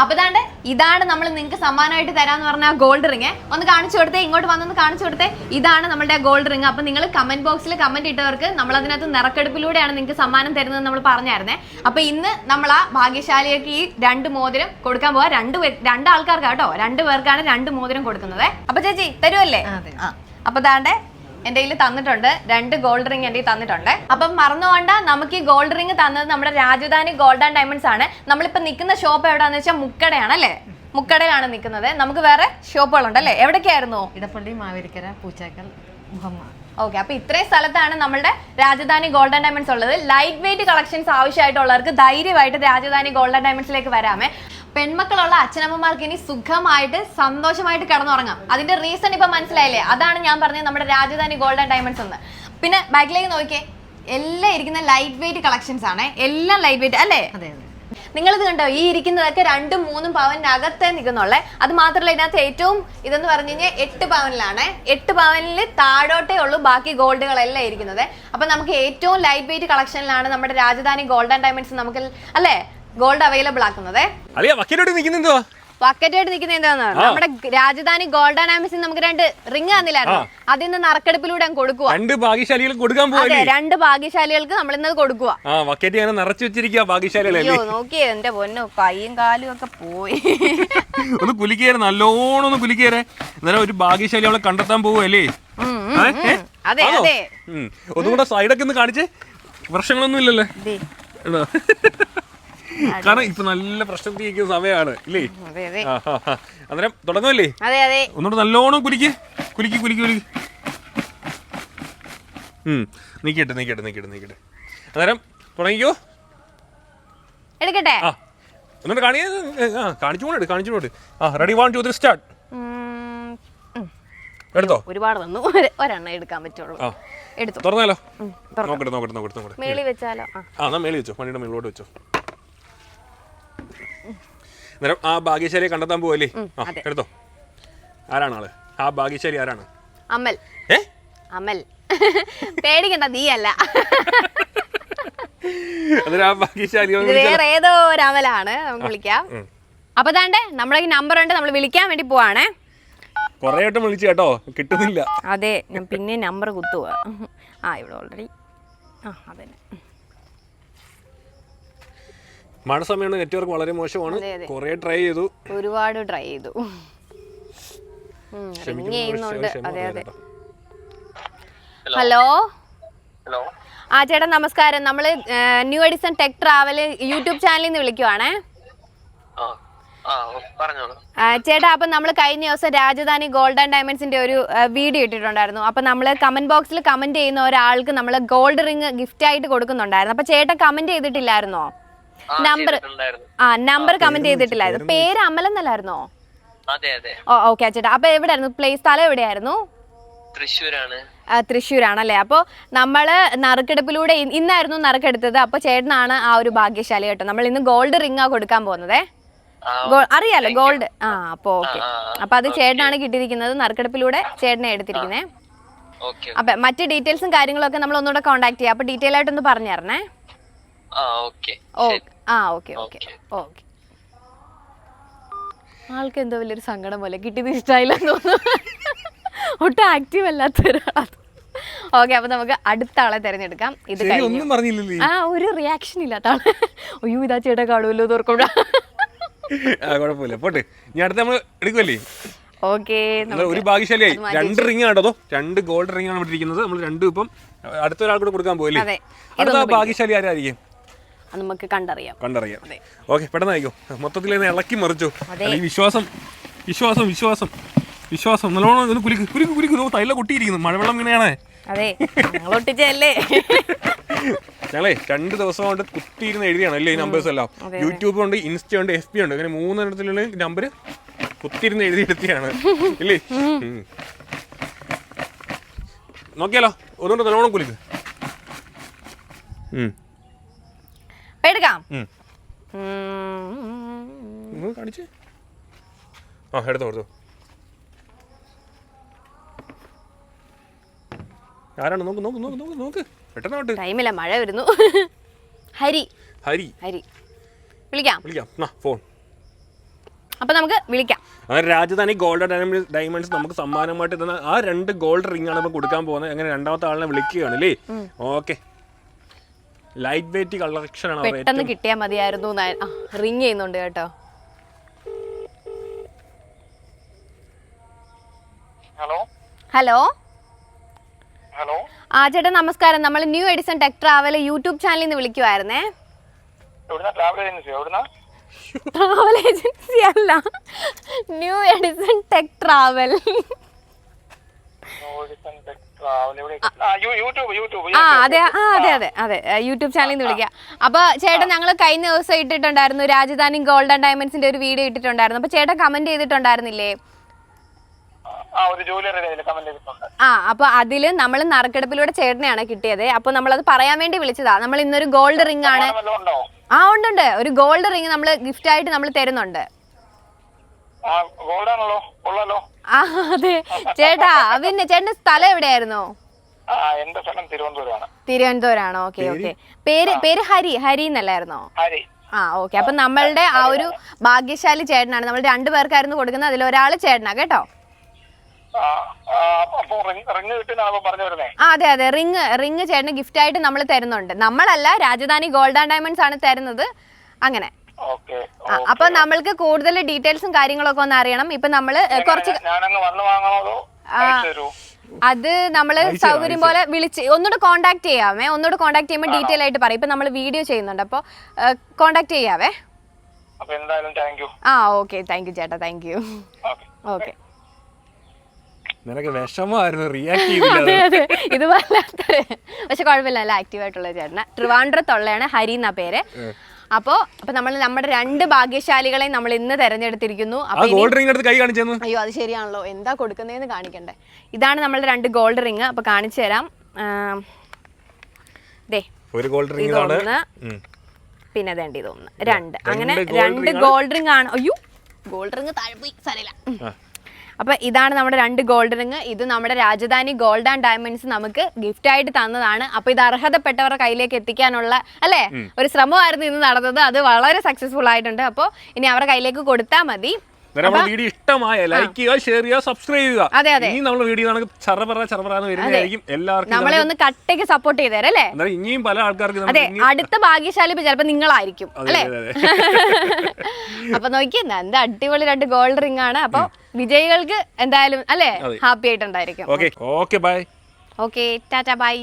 അപ്പൊ ഇതാണ് നമ്മൾ നിങ്ങൾക്ക് സമ്മാനമായിട്ട് തരാന്ന് പറഞ്ഞ ഗോൾഡ് റിംഗ്. ഒന്ന് കാണിച്ചു കൊടുത്തേ, ഇങ്ങോട്ട് വന്നൊന്ന് കാണിച്ചു കൊടുത്തേ. ഇതാണ് നമ്മുടെ ഗോൾഡ് റിംഗ്. അപ്പൊ നിങ്ങൾ കമന്റ് ബോക്സിൽ കമന്റ് ഇട്ടവർക്ക് നമ്മൾ അതിനകത്ത് നറുക്കെടുപ്പിലൂടെയാണ് നിങ്ങൾക്ക് സമ്മാനം തരുന്നത് നമ്മൾ പറഞ്ഞായിരുന്നേ. അപ്പൊ ഇന്ന് നമ്മൾ ആ ഭാഗ്യശാലിയൊക്കെ ഈ 2 മോതിരം കൊടുക്കാൻ പോവാ. 2 ആൾക്കാർക്ക് കേട്ടോ, 2 പേർക്കാണ് 2 മോതിരം കൊടുക്കുന്നത്. അപ്പൊ ചേച്ചി തരുമല്ലേ? അപ്പൊ എന്റെ കയ്യിൽ തന്നിട്ടുണ്ട് 2 ഗോൾഡ് റിംഗ് എന്റെ തന്നിട്ടുണ്ട്. അപ്പം മറന്നുകൊണ്ട നമുക്ക് ഈ ഗോൾഡ് റിംഗ് തന്നത് നമ്മുടെ രാജധാനി ഗോൾഡ് ആൻഡ് ഡയമണ്ട്സ് ആണ്. നമ്മളിപ്പോ നിൽക്കുന്ന ഷോപ്പ് എവിടെയാണെന്ന് വെച്ചാൽ മുക്കടയാണ് അല്ലേ? മുക്കടയിലാണ് നിൽക്കുന്നത്. നമുക്ക് വേറെ ഷോപ്പുകളുണ്ട് അല്ലേ? എവിടേക്കായിരുന്നു? ഇടപ്പള്ളി, മാവേലിക്കര, പൂച്ചാക്കൽ, മുഹമ്മ. ഓക്കെ, അപ്പൊ ഇത്രയും സ്ഥലത്താണ് നമ്മുടെ രാജധാനി ഗോൾഡ് ആൻഡ് ഡയമണ്ട്സ് ഉള്ളത്. ലൈറ്റ് വെയിറ്റ് കളക്ഷൻസ് ആവശ്യമായിട്ടുള്ളവർക്ക് ധൈര്യമായിട്ട് രാജധാനി ഗോൾഡ് ആൻഡ് ഡയമണ്ട്സിലേക്ക് വരാമേ. പെൺമക്കളുള്ള അച്ഛനമ്മമാർക്ക് ഇനി സുഖമായിട്ട് സന്തോഷമായിട്ട് കിടന്നുറങ്ങാം. അതിന്റെ റീസൺ ഇപ്പൊ മനസ്സിലായില്ലേ? അതാണ് ഞാൻ പറഞ്ഞത് നമ്മുടെ രാജധാനി ഗോൾഡ് ആൻഡ് ഡയമണ്ട്സ് എന്ന്. പിന്നെ ബാക്കിലേക്ക് നോക്കിയേ, എല്ലാം ഇരിക്കുന്ന ലൈറ്റ് വെയിറ്റ് കളക്ഷൻസ് ആണ്. എല്ലാം ലൈറ്റ് വെയിറ്റ് അല്ലേ? നിങ്ങളിത് കണ്ടോ, ഈ ഇരിക്കുന്നതൊക്കെ 2-3 പവനകത്തേ നിൽക്കുന്നുള്ളേ. അത് മാത്രമല്ല, ഇതിനകത്ത് ഏറ്റവും ഇതെന്ന് പറഞ്ഞു കഴിഞ്ഞാൽ 8 പവനിലാണ്. 8 പവനിൽ താഴോട്ടേ ഉള്ളൂ ബാക്കി ഗോൾഡുകളെല്ലാം ഇരിക്കുന്നത്. അപ്പൊ നമുക്ക് ഏറ്റവും ലൈറ്റ് വെയിറ്റ് കളക്ഷനിലാണ് നമ്മുടെ രാജധാനി ഗോൾഡ് ആൻഡ് ഡയമണ്ട്സ് നമുക്ക് അല്ലേ ഗോൾഡ് അവൈലബിൾ ആക്കുന്നത്. ബക്കറ്റായിട്ട് നിൽക്കുന്ന എന്താന്ന് നമ്മുടെ രാജധാനി ഗോൾഡ് ആൻഡ് ഡയമണ്ട്സിൽ നമുക്ക് 2 റിംഗ് തന്നില്ലായിരുന്നു. അതിന്ന് നറുക്കെടുപ്പിലൂടെ കൊടുക്കുക. 2 ഭാഗ്യശാലികൾ കൊടുക്കാൻ പോവാ. 2 ഭാഗ്യശാലികൾക്ക് നമ്മൾ ഇന്നത് കൊടുക്കുക. ഭാഗ്യശാലികളല്ലേ? നോക്കിയേ എന്റെ പൊന്നോ, കൈയും കാലും ഒക്കെ പോയി. ഒന്ന് കുലിക്കേറെ, നല്ലോണം ഒന്ന് കുലിക്കേറെ. എന്നാലും ഒരു ഭാഗ്യശാലി അവളെ കണ്ടെത്താൻ പോവല്ലേ? അതെ അതെ. ഒന്നുകൂടെ സൈഡൊക്കെ ഒന്ന് കാണിച്ചേ. വർഷങ്ങളൊന്നും ഇല്ലല്ലേ? കാരണം ഇപ്പൊ നല്ല പ്രശ്നം തീർക്കുന്ന സമയമാണ് ഇല്ലേ? അന്നേരം തുടങ്ങുമല്ലേ? ഒന്നുകൂടെ നല്ലോണം കുലിക്ക്. നീക്കട്ടെ. അന്നേരം തുടങ്ങിക്കോ. എടുക്കട്ടെ? എന്നിട്ട് കാണിച്ചോണ്ട്. Ready 1 2 3 start. എടുത്തോ? ഒരുപാട് വന്നു, ഒരെണ്ണം എടുക്കാൻ പറ്റുള്ളൂ. എടുത്തു. തുറന്നാലോ? നോക്കട്ടെ. മേളി വെച്ചാലോ? മേളി വെച്ചോ, വണ്ടിയുടെ മേളിലോട്ട് വെച്ചോ. അന്നേരം ആ ഭാഗ്യശാലിയെ കണ്ടെത്താൻ പോവല്ലേ? എടുത്തോ. ആരാണ് ആള്? ആ ഭാഗ്യശാലി ആരാണ്? അമൽ. അമൽ, പേടിക്കണ്ട, നീ അല്ല. ആ ഭാഗ്യശാലി വേറെ ഏതോ ഒരു അമലാണ്. നമുക്ക് വിളിക്കാം. അപ്പൊ നമ്മുടെ ഈ നമ്പർ ഉണ്ട്, നമ്മൾ വിളിക്കാൻ വേണ്ടി പോവാണേ. കൊറേ വട്ടം വിളിച്ചു കേട്ടോ, കിട്ടുന്നില്ല. അതെ, ഞാൻ പിന്നെ നമ്പർ കുത്തുക. ഇവിടെ ഓൾറെഡി അതന്നെ. മഴ സമയമാണ്, നെറ്റ്വർക്ക് വളരെ മോശമാണ്. കൊറേ ട്രൈ ചെയ്തു, ഒരുപാട് ട്രൈ ചെയ്തു. ചെയ്യുന്നുണ്ട്. അതെ. ഹലോ ചേട്ടാ, നമസ്കാരം. നമ്മള് new Edison tech travel YouTube ചാനലിൽ നിന്ന് വിളിക്കുവാണേ. ചേട്ടാ, അപ്പൊ നമ്മൾ കഴിഞ്ഞ ദിവസം രാജധാനി ഗോൾഡ് ആൻഡ് ഡയമണ്ട്സിന്റെ ഒരു വീഡിയോ ഇട്ടിട്ടുണ്ടായിരുന്നു. അപ്പൊ നമ്മള് കമന്റ് ബോക്സിൽ കമന്റ് ചെയ്യുന്ന ഒരാൾക്ക് നമ്മൾ ഗോൾഡ് റിംഗ് ഗിഫ്റ്റ് ആയിട്ട് കൊടുക്കുന്നുണ്ടായിരുന്നു. അപ്പൊ ചേട്ടൻ കമന്റ് ചെയ്തിട്ടില്ലായിരുന്നോ? നമ്പർ കമന്റ് ചെയ്തിട്ടില്ലായിരുന്നു. പേര് അമൽ എന്നല്ലായിരുന്നോ? ഓക്കെ ചേട്ടാ. അപ്പൊ എവിടെയായിരുന്നു പ്ലേസ്? സ്ഥലം എവിടെയായിരുന്നു? തൃശ്ശൂരാണല്ലേ? അപ്പൊ നമ്മള് നറുക്കെടുപ്പിലൂടെ ഇന്നായിരുന്നു നറുക്കെടുത്തത്. അപ്പൊ ചേട്ടനാണ് ആ ഒരു ഭാഗ്യശാലി കേട്ടോ. നമ്മൾ ഇന്ന് ഗോൾഡ് റിംഗ് കൊടുക്കാൻ പോകുന്നത്. അറിയാലോ ഗോൾഡ്. അപ്പൊ ഓക്കെ. അപ്പൊ അത് ചേട്ടനാണ് കിട്ടിയിരിക്കുന്നത്. നറുക്കെടുപ്പിലൂടെ ചേട്ടനെ എടുത്തിരിക്കുന്നേ. അപ്പൊ മറ്റ് ഡീറ്റെയിൽസും കാര്യങ്ങളൊക്കെ നമ്മൾ ഒന്നുകൂടെ കോണ്ടാക്ട് ചെയ്യാം. അപ്പൊ ഡീറ്റെയിൽ ആയിട്ടൊന്ന് പറഞ്ഞു തരണേ. ഓക്കെ. ആൾക്ക് എന്തോ വലിയൊരു സങ്കടം പോലെ, കിട്ടിയത് ഇഷ്ടമായില്ലെന്ന് തോന്നുന്നു. ഒട്ടും ആക്റ്റീവ് അല്ലാത്ത ഒരാളാണ്. ഓക്കെ, അപ്പൊ നമുക്ക് അടുത്ത ആളെ തിരഞ്ഞെടുക്കാം. ഇത് ഒരു റിയാക്ഷൻ ഇല്ലാത്ത ആള്. അയ്യോ, ഇതാ ചേട്ടാ കാണുമല്ലോ തോർക്കൂടാ. പോട്ടെ, ഞാൻ അടുത്ത നമ്മൾ എടുക്കുമല്ലേ? ഓക്കെ. ഒരു ഭാഗ്യശാലിയായി. 2 റിംഗ് ആണോ? 2 ഗോൾഡ് റിംഗ് ആണ് ഇരിക്കുന്നത്. നമ്മൾ 2 ഇപ്പം അടുത്ത ഒരാൾ കൂടെ കൊടുക്കാൻ പോകല്ലേ? അടുത്ത ഭാഗ്യശാലി ആരായിരിക്കും? നമുക്ക് കണ്ടറിയാം. ഓക്കെ, പെട്ടെന്ന് ആയിക്കോ. മൊത്തത്തിൽ ഇളക്കി മറിച്ചു. വിശ്വാസം നല്ലോണം കുലിക്ക്. തൈല കൊട്ടിയിരിക്കുന്നു. മഴവെള്ളം ഇങ്ങനെയാണ്. അതെ, ഒട്ടിച്ചല്ലേ. ഞങ്ങളെ 2 ദിവസം കൊണ്ട് കുത്തിയിരുന്ന് എഴുതിയാണ് അല്ലേ ഈ നമ്പേഴ്സ് എല്ലാം. യൂട്യൂബ് ഉണ്ട്, ഇൻസ്റ്റ ഉണ്ട്, FB ഉണ്ട്. അങ്ങനെ 3 എണ്ണത്തിലുള്ള നമ്പർ കുത്തിയിരുന്ന് എഴുതിയെടുത്തിയാണ് ഇല്ലേ? നോക്കിയാലോ, ഒന്നുകൊണ്ട് നല്ലോണം കുലിക്ക്. എടുക്കാം. കാണിച്ചേ. എടുത്തോ. ആരാണ്? നോക്ക്. പെട്ടെന്ന് ടൈമില്ല, മഴ വരുന്നു. ഹരി. വിളിക്കാം. ഫോൺ അപ്പൊ നമുക്ക് വിളിക്കാം. അങ്ങനെ രാജധാനി ഗോൾഡ് ഡയമണ്ട്സ് നമുക്ക് സമ്മാനമായിട്ട് തന്ന ആ 2 ഗോൾഡ് റിംഗ് ആണ് നമ്മൾ കൊടുക്കാൻ പോകുന്നത്. അങ്ങനെ രണ്ടാമത്തെ ആളിനെ വിളിക്കുകയാണ് അല്ലേ? ഓക്കെ, ലൈറ്റ് വെയിറ്റ് കളക്ഷൻ ആണ്. പെട്ടെന്ന് കിട്ടിയാൽ മതിയായിരുന്നു. റിങ് ചെയ്യുന്നുണ്ട് കേട്ടോ. ഹലോ ഹലോ ഹലോ ആ ചേട്ടാ നമസ്കാരം. നമ്മൾ new Edison tech travel YouTube ചാനലിൽ നിന്ന് വിളിക്കുവായിരുന്നേ. ട്രാവൽ ഏജൻസി അല്ല, ന്യൂ എഡിസൺ ടെക് ട്രാവൽ. അതെ യൂട്യൂബ് ചാനലിൽ നിന്ന് വിളിക്കാം. അപ്പൊ ചേട്ടൻ ഞങ്ങൾ കഴിഞ്ഞ ദിവസം ഇട്ടിട്ടുണ്ടായിരുന്നു, രാജധാനി ഗോൾഡ് ആൻഡ് ഡയമണ്ട്സിന്റെ ഒരു വീഡിയോ ഇട്ടിട്ടുണ്ടായിരുന്നു. അപ്പൊ ചേട്ടൻ കമന്റ് ചെയ്തിട്ടുണ്ടായിരുന്നില്ലേ? അപ്പൊ അതില് നമ്മൾ നറുക്കെടുപ്പിലൂടെ ചേട്ടനെയാണ് കിട്ടിയത്. അപ്പൊ നമ്മളത് പറയാൻ വേണ്ടി വിളിച്ചതാ. നമ്മൾ ഇന്നൊരു ഗോൾഡ് റിംഗ് ആണ്. ഉണ്ട്, ഒരു ഗോൾഡ് റിംഗ് നമ്മൾ ഗിഫ്റ്റ് ആയിട്ട് നമ്മൾ തരുന്നുണ്ട്. അതെ ചേട്ടാ. പിന്നെ ചേട്ടന്റെ സ്ഥലം എവിടെയായിരുന്നു? തിരുവനന്തപുരമാണോ? Okay okay. പേര് ഹരി എന്നല്ലായിരുന്നോ? ഓക്കെ. അപ്പൊ നമ്മളുടെ ആ ഒരു ഭാഗ്യശാലി ചേട്ടനാണ്. നമ്മൾ 2 പേർക്കായിരുന്നു കൊടുക്കുന്നത്. അതിലൊരാള് ചേട്ടനാ കേട്ടോ. അതെ റിംഗ് ചേട്ടന് ഗിഫ്റ്റ് ആയിട്ട് നമ്മൾ തരുന്നുണ്ട്. നമ്മളല്ല, രാജധാനി ഗോൾഡ് ആൻഡ് ഡയമണ്ട്സ് ആണ് തരുന്നത്. അങ്ങനെ അപ്പൊ നമ്മൾക്ക് കൂടുതൽ ഡീറ്റെയിൽസും കാര്യങ്ങളൊക്കെ ഒന്ന് അറിയണം. ഇപ്പൊ നമ്മള് കുറച്ച് അത് നമ്മള് സൗകര്യം പോലെ വിളിച്ച് ഒന്നുകൂടെ കോണ്ടാക്ട് ചെയ്യാമേ. ഒന്നുകൂടെ കോണ്ടാക്ട് ചെയ്യുമ്പോൾ ഡീറ്റെയിൽ ആയിട്ട് പറയും. ഇപ്പൊ നമ്മൾ വീഡിയോ ചെയ്യുന്നുണ്ട്, അപ്പൊ കോണ്ടാക്ട് ചെയ്യാവേ. ഓക്കെ, താങ്ക് യു ചേട്ടാ, താങ്ക് യു. ഓക്കെ. നിനക്ക് വിഷമമായിരുന്നു റിയാക്ട് ചെയ്തില്ല. അതെ ഇത് വല്ലാത്തൊരു, പക്ഷെ കുഴപ്പമില്ല, നല്ല ആക്റ്റീവ് ആയിട്ടുള്ള ചേട്ടന. ട്രിവാൻഡ്രത്തുള്ളതാണ്, ഹരി എന്നാ പേര്. അപ്പൊ നമ്മൾ നമ്മുടെ 2 ഭാഗ്യശാലികളെ നമ്മൾ ഇന്ന് തെരഞ്ഞെടുത്തിരിക്കുന്നു. അയ്യോ അത് ശരിയാണല്ലോ, എന്താ കൊടുക്കുന്നതെന്ന് കാണിക്കണ്ടേ. ഇതാണ് നമ്മളുടെ 2 ഗോൾഡ് റിംഗ്. അപ്പൊ കാണിച്ചു തരാം. ഒരു ഗോൾഡ് റിംഗ് ആണ്, പിന്നെ വേണ്ടി തോന്നുന്നു 2. അങ്ങനെ 2 ഗോൾഡ് റിംഗ് ആണ്. അയ്യോ ഗോൾഡ് റിംഗ് താഴെ പോയി, സാരമില്ല. അപ്പൊ ഇതാണ് നമ്മുടെ 2 ഗോൾഡ് റിംഗ്. ഇത് നമ്മുടെ രാജധാനി ഗോൾഡ് ആൻഡ് ഡയമണ്ട്സ് നമുക്ക് ഗിഫ്റ്റ് ആയിട്ട് തന്നതാണ്. അപ്പൊ ഇത് അർഹതപ്പെട്ടവരുടെ കയ്യിലേക്ക് എത്തിക്കാനുള്ള ഒരു ശ്രമമായിരുന്നു ഇന്ന് നടന്നത്. അത് വളരെ സക്സസ്ഫുൾ ആയിട്ടുണ്ട്. അപ്പൊ ഇനി അവരുടെ കയ്യിലേക്ക് കൊടുത്താൽ മതി. വീഡിയോ ഇഷ്ടമായ ലൈക്ക് ചെയ്യുക, ഷെയർ ചെയ്യുക, സബ്സ്ക്രൈബ് ചെയ്യുക. ഇനി നമ്മുടെ വീഡിയോ എല്ലാവർക്കും നമ്മളെ ഒന്ന് കട്ടയ്ക്ക് സപ്പോർട്ട് ചെയ്തേരം അല്ലേ. ഇനിയും പല ആൾക്കാർക്ക് അടുത്ത ഭാഗ്യശാലി ചിലപ്പോ നിങ്ങളായിരിക്കും അല്ലേ. അപ്പൊ നോക്കി എന്താ അടിപൊളി 2 ഗോൾഡ് റിംഗ് ആണ്. അപ്പൊ വിജയികൾക്ക് എന്തായാലും അല്ലേ ഹാപ്പി ആയിട്ടുണ്ടായിരിക്കും. Okay bye. Okay tata by.